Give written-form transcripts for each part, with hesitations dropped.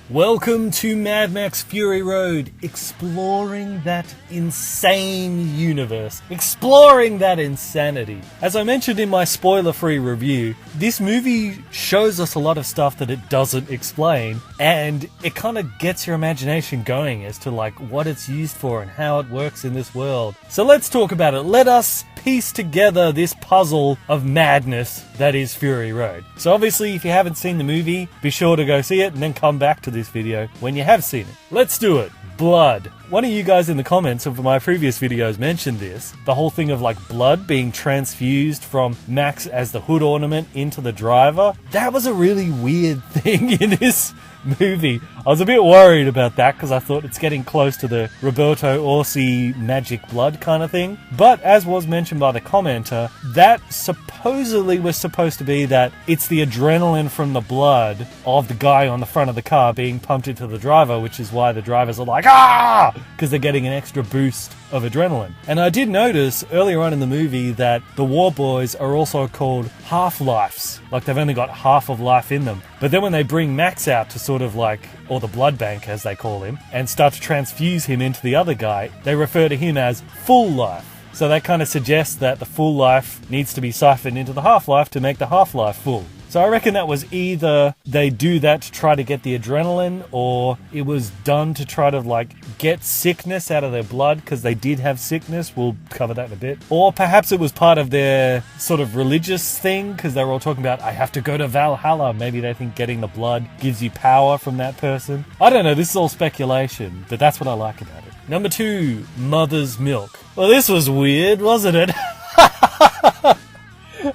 Welcome to Mad Max Fury Road, exploring that insane universe, exploring that insanity. As I mentioned in my spoiler-free review, this movie shows us a lot of stuff that it doesn't explain, and it kind of gets your imagination going as to like what it's used for and how it works in this world. So let's talk about it. Let us piece together this puzzle of madness that is Fury Road. So obviously, if you haven't seen the movie, be sure to go see it and then come back to this video when you have seen it. Let's do it. Blood. One of you guys in the comments of my previous videos mentioned this. The whole thing of like blood being transfused from Max as the hood ornament into the driver. That was a really weird thing in this movie. I was a bit worried about that because I thought it's getting close to the Roberto Orci magic blood kind of thing. But as was mentioned by the commenter, that supposedly was supposed to be that it's the adrenaline from the blood of the guy on the front of the car being pumped into the driver, which is why the drivers are like, ah! Because they're getting an extra boost of adrenaline. And I did notice earlier on in the movie that the War Boys are also called half-lives. Like they've only got half of life in them. But then when they bring Max out to sort of like, or the blood bank as they call him, and start to transfuse him into the other guy, they refer to him as full life. So that kind of suggests that the full life needs to be siphoned into the half-life to make the half-life full. So I reckon that was either they do that to try to get the adrenaline, or it was done to try to like get sickness out of their blood because they did have sickness. We'll cover that in a bit. Or perhaps it was part of their sort of religious thing because they were all talking about, I have to go to Valhalla. Maybe they think getting the blood gives you power from that person. I don't know. This is all speculation, but that's what I like about it. Number 2, mother's milk. Well, this was weird, wasn't it?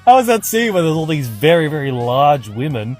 How was that scene where there's all these very, very large women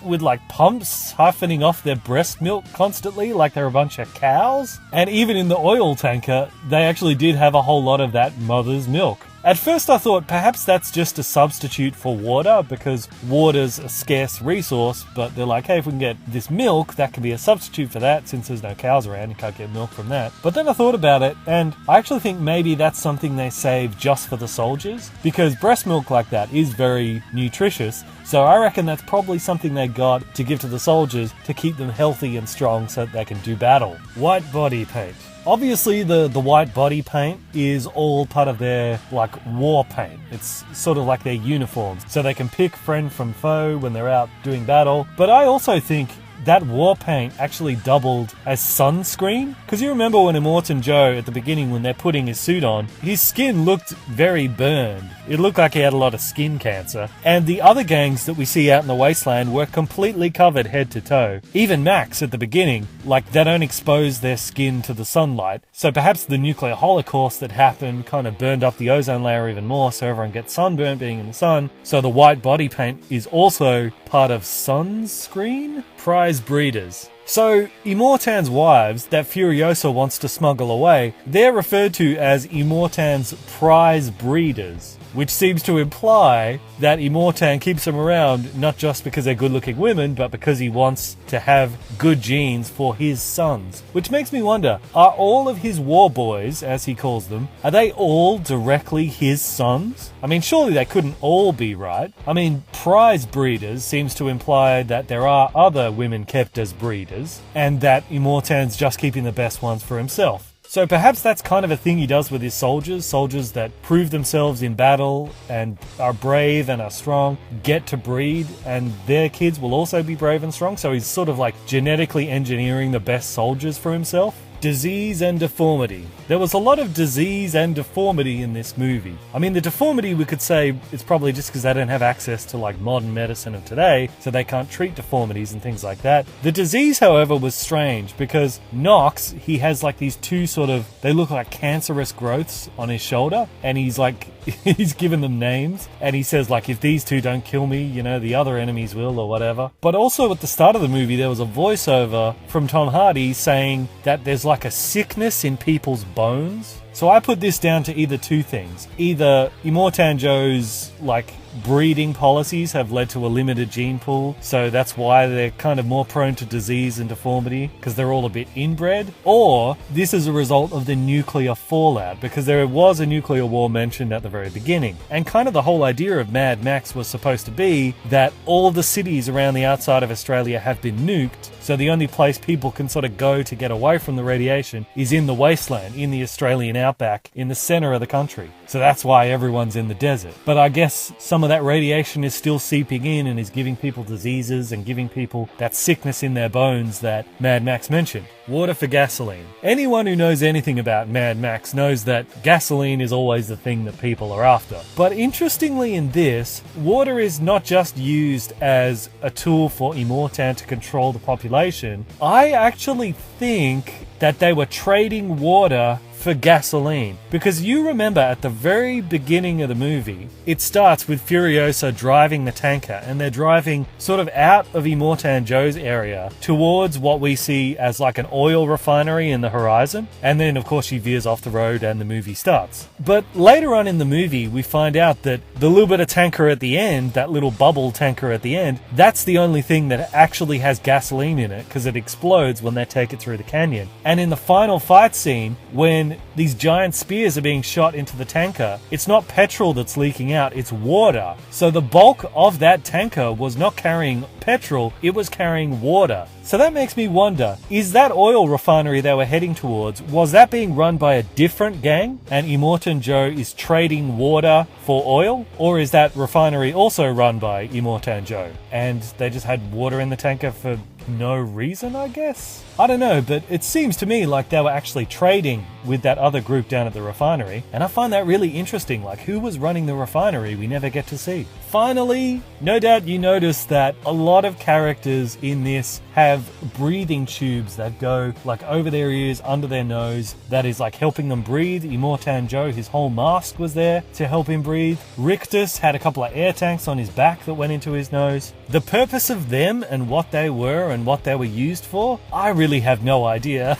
with like pumps siphoning off their breast milk constantly like they're a bunch of cows? And even in the oil tanker, they actually did have a whole lot of that mother's milk. At first I thought perhaps that's just a substitute for water because water's a scarce resource, but they're like, hey, if we can get this milk, that can be a substitute for that since there's no cows around, you can't get milk from that. But then I thought about it, and I actually think maybe that's something they save just for the soldiers because breast milk like that is very nutritious. So I reckon that's probably something they got to give to the soldiers to keep them healthy and strong so that they can do battle. White body paint. Obviously, the white body paint is all part of their, like, war paint. It's sort of like their uniforms, so they can pick friend from foe when they're out doing battle. But I also think that war paint actually doubled as sunscreen. Because you remember when Immortan Joe, at the beginning when they're putting his suit on, his skin looked very burned. It looked like he had a lot of skin cancer. And the other gangs that we see out in the wasteland were completely covered head to toe. Even Max at the beginning, like they don't expose their skin to the sunlight. So perhaps the nuclear holocaust that happened kind of burned up the ozone layer even more, so everyone gets sunburned being in the sun. So the white body paint is also part of sunscreen? Prize breeders. So, Immortan's wives that Furiosa wants to smuggle away, they're referred to as Immortan's prize breeders, which seems to imply that Immortan keeps them around not just because they're good-looking women, but because he wants to have good genes for his sons. Which makes me wonder, are all of his war boys, as he calls them, are they all directly his sons? I mean, surely they couldn't all be, right? I mean, prize breeders seems to imply that there are other women kept as breeders, and that Immortan's just keeping the best ones for himself. So perhaps that's kind of a thing he does with his soldiers that prove themselves in battle and are brave and are strong, get to breed, and their kids will also be brave and strong. So he's sort of like genetically engineering the best soldiers for himself. Disease and deformity. There was a lot of disease and deformity in this movie. I mean, the deformity we could say is probably just because they don't have access to like modern medicine of today, so they can't treat deformities and things like that. The disease, however, was strange because Nox, he has like these two sort of, they look like cancerous growths on his shoulder, and he's like, he's given them names, and he says like, if these two don't kill me, you know, the other enemies will or whatever. But also at the start of the movie, there was a voiceover from Tom Hardy saying that there's like a sickness in people's bones. So I put this down to either two things. Either Immortan Joe's like breeding policies have led to a limited gene pool, so that's why they're kind of more prone to disease and deformity, because they're all a bit inbred. Or this is a result of the nuclear fallout, because there was a nuclear war mentioned at the very beginning. And kind of the whole idea of Mad Max was supposed to be that all the cities around the outside of Australia have been nuked, so the only place people can sort of go to get away from the radiation is in the wasteland, in the Australian outback, in the centre of the country. So that's why everyone's in the desert. But I guess some of that radiation is still seeping in and is giving people diseases and giving people that sickness in their bones that Mad Max mentioned. Water for gasoline. Anyone who knows anything about Mad Max knows that gasoline is always the thing that people are after. But interestingly in this, water is not just used as a tool for Immortan to control the population. I actually think that they were trading water for gasoline. Because you remember at the very beginning of the movie, it starts with Furiosa driving the tanker, and they're driving sort of out of Immortan Joe's area towards what we see as like an oil refinery in the horizon. And then of course she veers off the road and the movie starts. But later on in the movie, we find out that the little bit of tanker at the end, that little bubble tanker at the end, that's the only thing that actually has gasoline in it, because it explodes when they take it through the canyon. And in the final fight scene, when these giant spears are being shot into the tanker, it's not petrol that's leaking out, it's water. So the bulk of that tanker was not carrying petrol, it was carrying water. So that makes me wonder, is that oil refinery they were heading towards, was that being run by a different gang and Immortan Joe is trading water for oil? Or is that refinery also run by Immortan Joe and they just had water in the tanker for no reason, I guess? I don't know, but it seems to me like they were actually trading with that other group down at the refinery, and I find that really interesting. Like, who was running the refinery? We never get to see. Finally, no doubt you noticed that a lot of characters in this have breathing tubes that go like over their ears, under their nose, that is like helping them breathe. Immortan Joe, his whole mask was there to help him breathe. Rictus had a couple of air tanks on his back that went into his nose. The purpose of them and what they were and what they were used for, I really have no idea.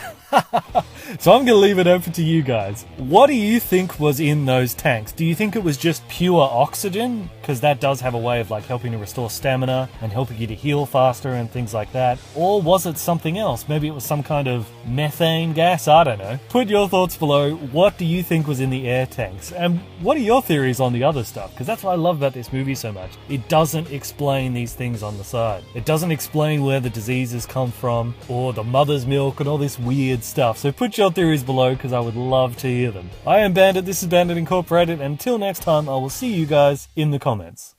So I'm going to leave it open to you guys. What do you think was in those tanks? Do you think it was just pure oxygen? Because that does have a way of like helping to restore stamina and helping you to heal faster and things like that. Or was it something else? Maybe it was some kind of methane gas? I don't know. Put your thoughts below. What do you think was in the air tanks? And what are your theories on the other stuff? Because that's what I love about this movie so much. It doesn't explain these things on the side. It doesn't explain where the diseases come from or the mother's milk and all this weird stuff. So put your theories below because I would love to hear them. I am Bandit, this is Bandit Incorporated, and until next time I will see you guys in the comments.